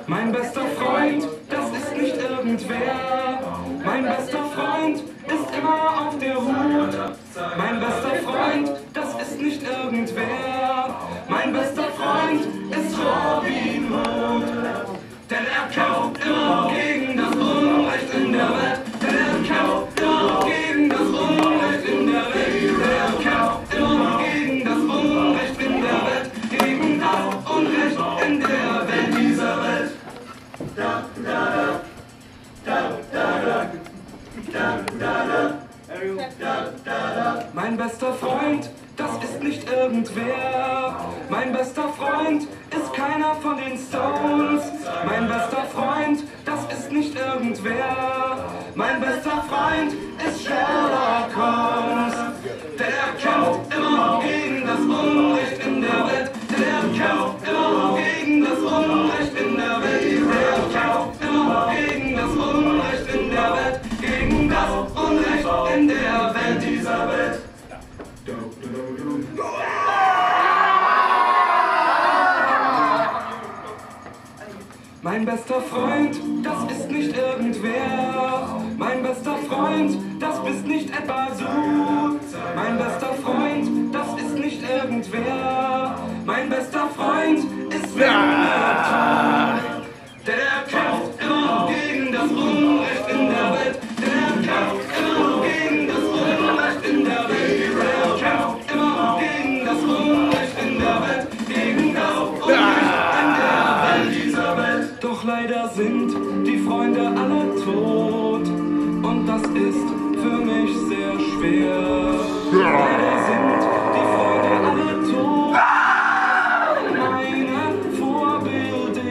Mein bester Freund, das ist nicht irgendwer. Mein bester Freund ist immer auf der Hut. Mein bester Freund, das ist nicht irgendwer. Mein bester Freund ist Robin Hood. Denn er kämpft immer gegen das Unrecht in der Welt. Denn er kämpft immer gegen das Unrecht in der Welt. Er kämpft immer gegen das Unrecht in der Welt. Gegen das Unrecht in der Welt dieser Welt. Mein bester Freund, das ist nicht irgendwer. Mein bester Freund ist keiner von den Stones. Mein bester Freund, das ist nicht irgendwer. Mein bester Freund ist Sherlock Holmes. Der kämpft immer gegen das Unrecht in der Welt. Der kämpft immer gegen das Unrecht in der Welt. Der kämpft immer gegen das Unrecht in der Welt. Gegen das Unrecht in der Welt dieser Welt. Mein bester Freund, das ist nicht irgendwer. Mein bester Freund, das bist nicht etwa du. Mein bester Freund, das ist nicht irgendwer. Mein bester Freund ist Winnetou. Der kämpft immer gegen das Unrecht in der Welt. Der kämpft immer gegen das Unrecht in der Welt. Der kämpft immer gegen das Unrecht in der Welt. Gegen das Unrecht in der Welt dieser Welt. Doch leider sind die Freunde alle tot. Und das ist für mich sehr schwer. Leider sind die Freunde alle tot. Meine Vorbilder.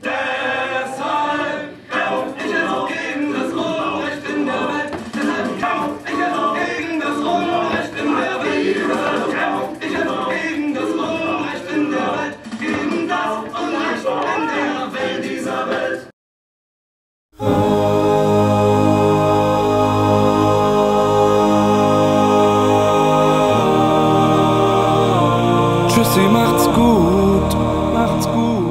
Deshalb kämpf ich jetzt gegen das Unrecht in der Welt. Deshalb kämpf ich jetzt gegen das Unrecht in der Welt. Deshalb kämpf ich jetzt gegen das Unrecht in der Welt. Gegen das Unrecht in der Welt dieser Welt. Tschüssi, macht's gut, macht's gut.